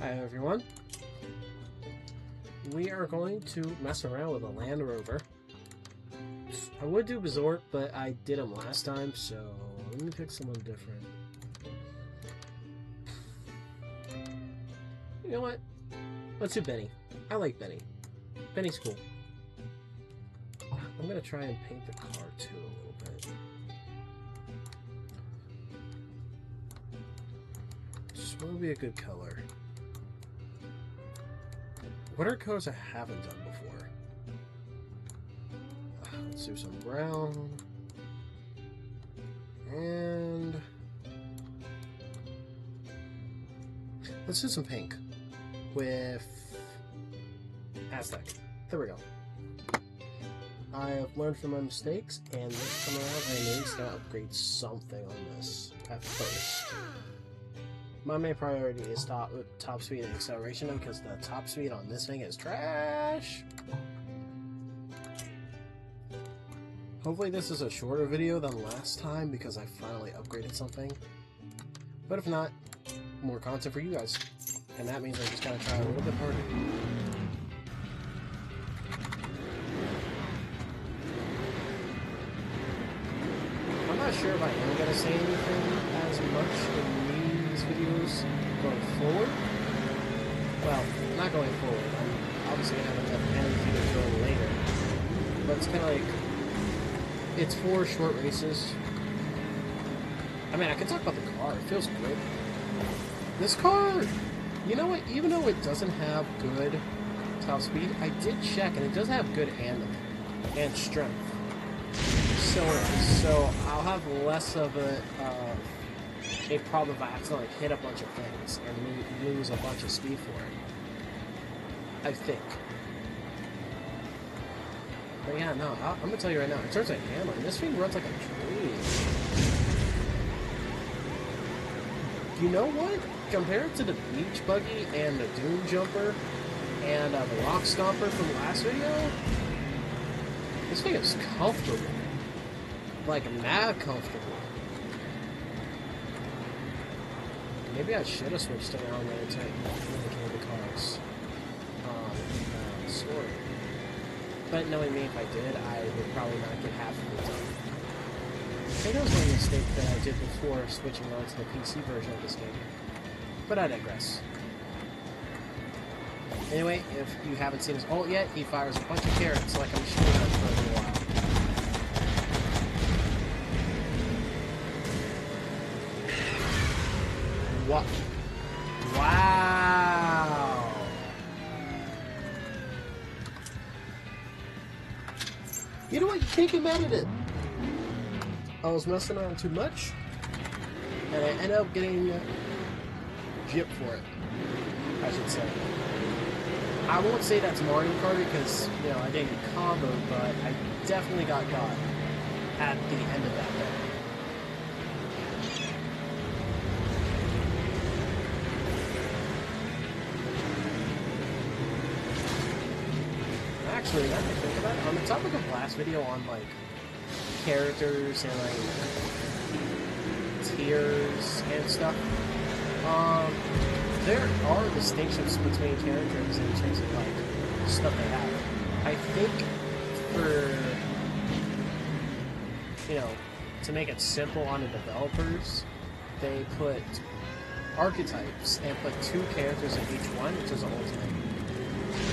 Hi everyone. We are going to mess around with a Land Rover. I would do Resort, but I did them last time, so let me pick someone different. You know what? Let's do Benny. I like Benny. Benny's cool. I'm gonna try and paint the car too a little bit. Just what would be a good color? What are colors I haven't done before? Let's do some brown. And let's do some pink with Aztec. There we go. I have learned from my mistakes, and this time around I need to upgrade something on this at first. My main priority is top speed and acceleration, because the top speed on this thing is trash. Hopefully this is a shorter video than last time because I finally upgraded something. But if not, more content for you guys. And that means I just gotta try a little bit harder. I'm not sure if I am gonna say anything as much in these videos going forward. Well, not going forward. I'm obviously gonna have enough energy to go later. But it's kinda like, it's 4 short races. I mean, I can talk about the car. It feels great. This car, you know what? Even though it doesn't have good top speed, I did check, and it does have good handling and strength. So I'll have less of a problem if I accidentally hit a bunch of things and lose a bunch of speed for it. I think. But yeah, no, I'm gonna tell you right now, in terms of handling, this thing runs like a dream. You know what? Compared to the Beach Buggy and the Doom Jumper and the Rock Stomper from the last video, this thing is comfortable. Like, mad comfortable. Maybe I should have switched around when it came to cars. Story. But knowing me, if I did, I would probably not get half of it done. I think that was one mistake that I did before switching on to the PC version of this game. But I digress. Anyway, if you haven't seen his ult yet, he fires a bunch of carrots like a machine gun for a little while. What? Wow! You know what? You can't get mad at it. I was messing around too much, and I ended up getting gypped for it, I should say. I won't say that's Mario Kart because, you know, I didn't get comboed, but I definitely got at the end of that day. Actually, now that I think about it, on the topic of last video on, like, characters and, like, tiers and stuff, there are distinctions between characters in terms of, like, stuff they have. I think for, you know, to make it simple on the developers, they put archetypes and put 2 characters in each one, which is ultimate.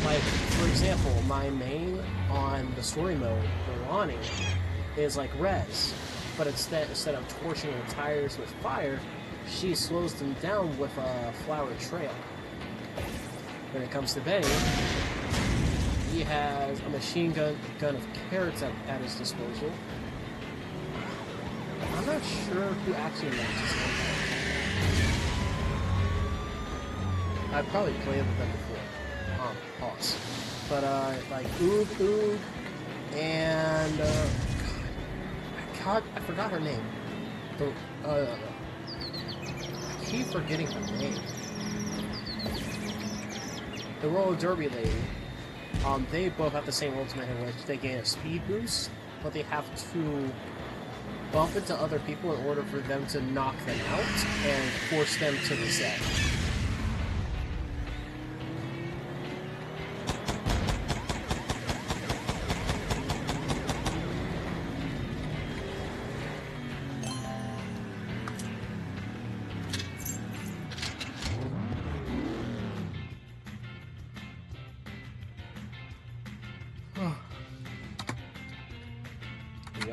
Like, for example, my main on the story mode, Lonnie, is like Rez, but instead of torching the tires with fire, she slows them down with a flower trail. When it comes to Benny, he has a machine gun of carrots at his disposal. I'm not sure who actually matches him. I've probably played with them before. Pause. But, like, Oog, and, God, I forgot her name. I keep forgetting her name. The roller derby lady. They both have the same ultimate in which they gain a speed boost, but they have to bump into other people in order for them to knock them out and force them to reset.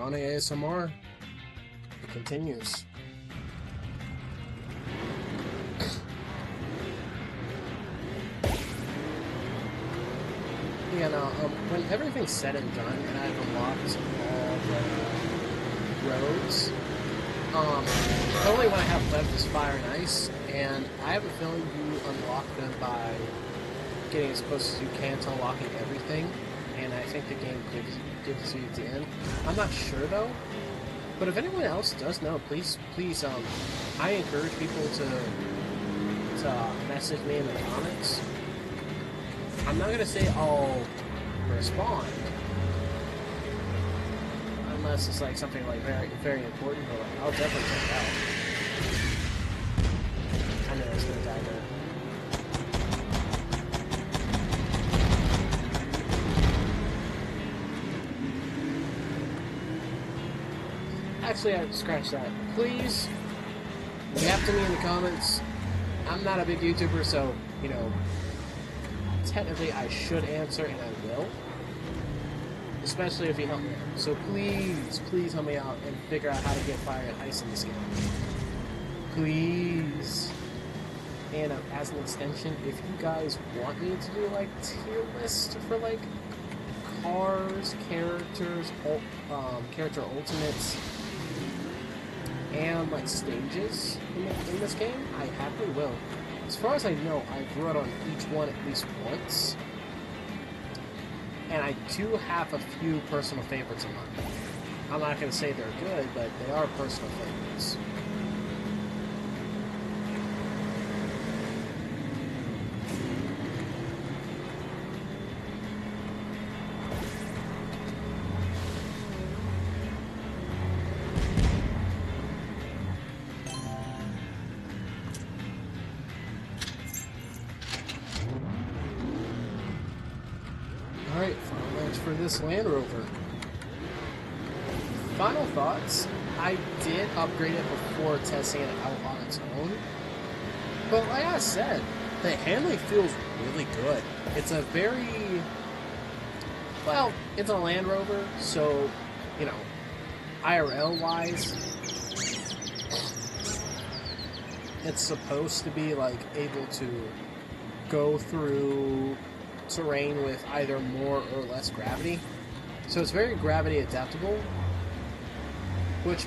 Yana ASMR. It continues. Yeah, no, when everything's said and done, and I've unlocked all the roads, the only one I have left is Fire and Ice, and I have a feeling you unlock them by getting as close as you can to unlocking everything, and I think the game gives you at the end. I'm not sure though, but if anyone else does know, please, I encourage people to message me in the comments. I'm not gonna say I'll respond unless it's like something like very, very important, but like, I'll definitely check it out. I know it's gonna die there. Actually, I scratch that. Please, yap to me in the comments. I'm not a big YouTuber, so, you know, technically I should answer, and I will. Especially if you help me out. So please, please help me out and figure out how to get Fire and Ice in this game. Please. And as an extension, if you guys want me to do, like, tier list for, like, cars, characters, character ultimates, and, like, stages in this game, I happily will. As far as I know, I've run on each one at least once. And I do have a few personal favorites in mind. I'm not going to say they're good, but they are personal favorites. Alright, final match for this Land Rover. Final thoughts. I did upgrade it before testing it out on its own. But like I said, the handling feels really good. It's a very... well, it's a Land Rover, so, you know, IRL-wise, it's supposed to be, like, able to go through terrain with either more or less gravity. So it's very gravity adaptable, which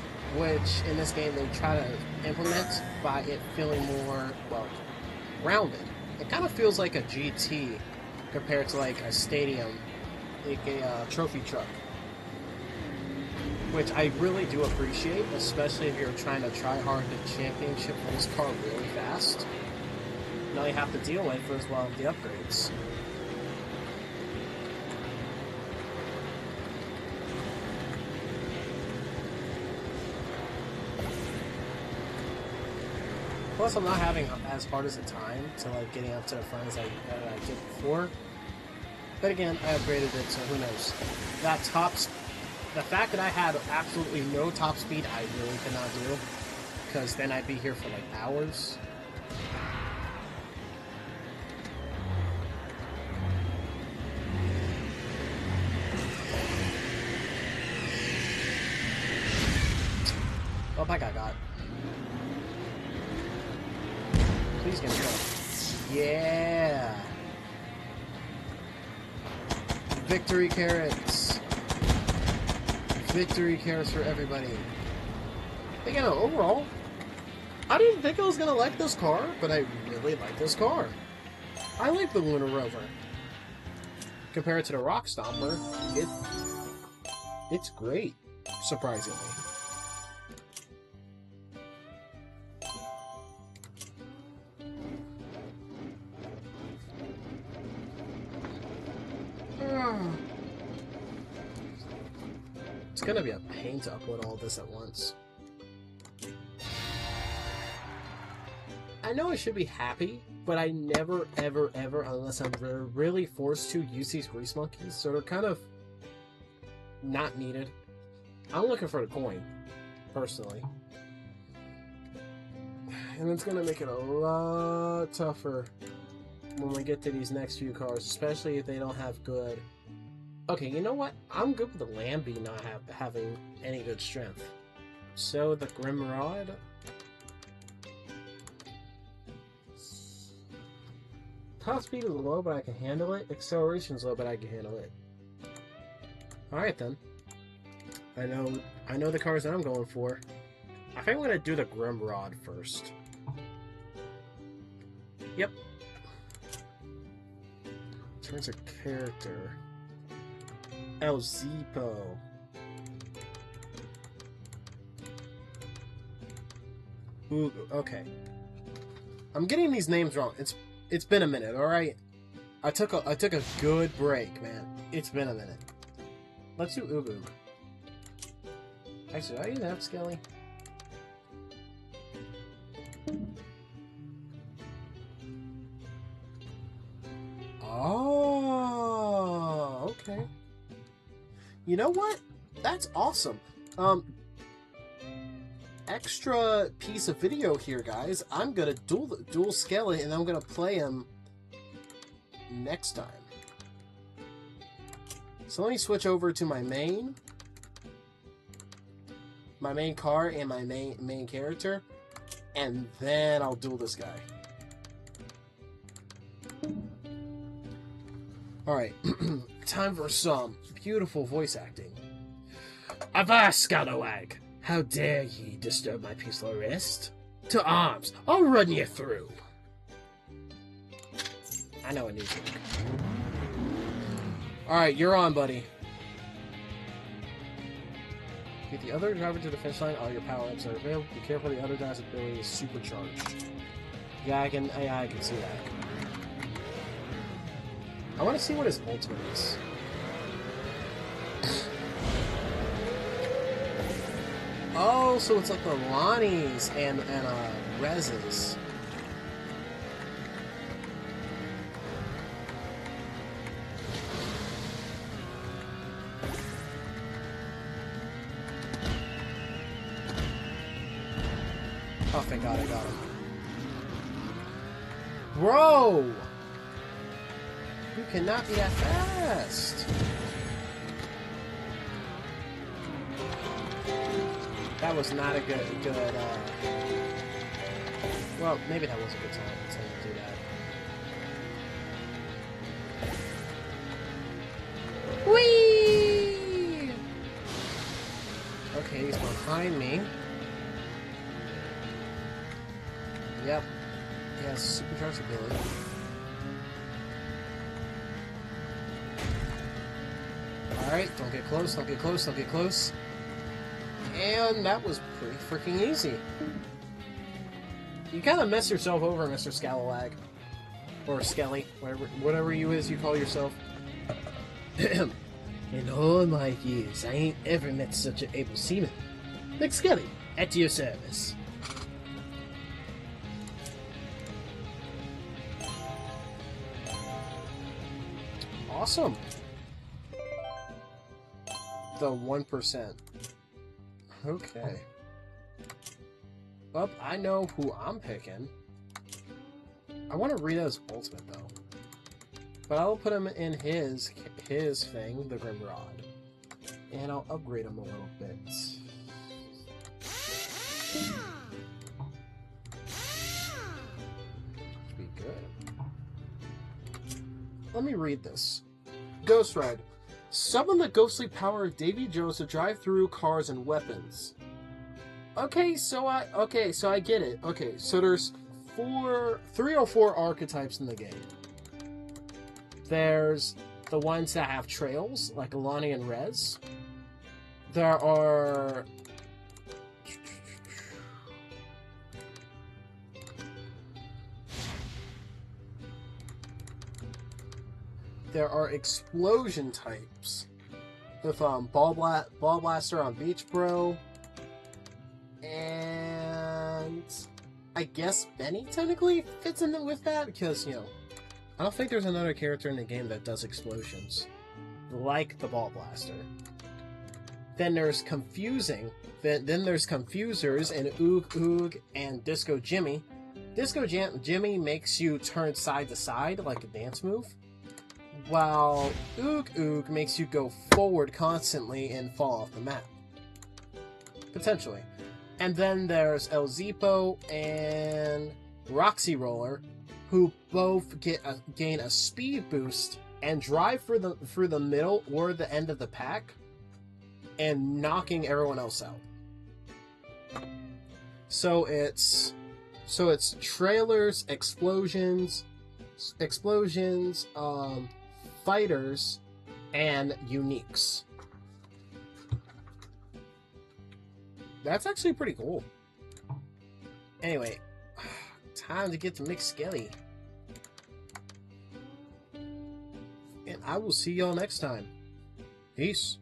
in this game they try to implement by it feeling more, well, rounded. It kind of feels like a GT compared to like a stadium, like a trophy truck, which I really do appreciate, especially if you're trying to try hard to championship this car really fast. And all you have to deal with as well as the upgrades. Plus, I'm not having as hard as a time to like getting up to the front as I did before. But again, I upgraded it, so who knows? The fact that I had absolutely no top speed, I really could not do, because then I'd be here for like hours. Oh, that guy got. Please get me up. Yeah! Victory carrots! Victory carrots for everybody. Again, overall, I didn't think I was gonna like this car, but I really like this car. I like the Lunar Rover. Compared to the Rock Stomper, it's great, surprisingly. It's gonna be a pain to upload all this at once. I know I should be happy, but I never, ever, ever, unless I'm really forced to, use these grease monkeys, so they're kind of not needed. I'm looking for the coin, personally. And it's gonna make it a lot tougher when we get to these next few cars, especially if they don't have good Okay, you know what? I'm good with the Lambie not having any good strength. So the Grim Rod. Top speed is low, but I can handle it. Acceleration is low, but I can handle it. Alright then. I know the cars that I'm going for. I think I'm gonna do the Grim Rod first. Yep. Turns a character. El Zipo. Ooh, okay. I'm getting these names wrong. It's been a minute, alright? I took a good break, man. It's been a minute. Let's do Ubu. Actually, do I even have Skelly? Oh, okay. You know what? That's awesome. Extra piece of video here, guys. I'm gonna dual Skelly, and I'm gonna play him next time. So let me switch over to my main car and my main character, and then I'll duel this guy. Alright, time for some beautiful voice acting. Avast, Scalawag! How dare ye disturb my peaceful rest? To arms! I'll run you through! I know it needs to work. Alright, you're on, buddy. Get the other driver to the finish line. All your power-ups are available. Be careful, the other driver's ability is supercharged. Yeah, I can see that. I want to see what his ultimate is. Oh, so it's like the Lonnie's and Rez's. Oh, thank God I got him. Bro! You cannot be that fast! That was not a good, well, maybe that was a good time to do that. Whee! Okay, he's behind me. Yep. He has supercharged ability. Alright, don't get close, don't get close, don't get close. And that was pretty freaking easy. You kind of mess yourself over, Mr. Scalawag. Or Skelly, whatever you call yourself. In all my years, I ain't ever met such an able seaman. Nick Skelly, at your service. Awesome. The 1%. Okay. Well, I know who I'm picking. I want to read his ultimate, though. But I'll put him in his thing, the Grim Rod. And I'll upgrade him a little bit. Should be good. Let me read this. Ghost Ride. Summon the ghostly power of Davy Jones to drive through cars and weapons. Okay, so I get it. Okay, so there's 3 or 4 archetypes in the game. There's the ones that have trails, like Lonnie and Rez. There are explosion types with Ball Blaster on Beach Bro, and I guess Benny technically fits in with that because, you know, I don't think there's another character in the game that does explosions like the Ball Blaster. Then there's Confusing. Then there's Confusers and Oog and Disco Jimmy. Disco Jimmy makes you turn side to side like a dance move. while Oog Oog makes you go forward constantly and fall off the map. Potentially. And then there's El Zipo and Roxy Roller, who both gain a speed boost and drive through the middle or the end of the pack, and knocking everyone else out. So it's trailers, explosions, fighters, and uniques. That's actually pretty cool. Anyway, time to get to McSkelly. And I will see y'all next time. Peace.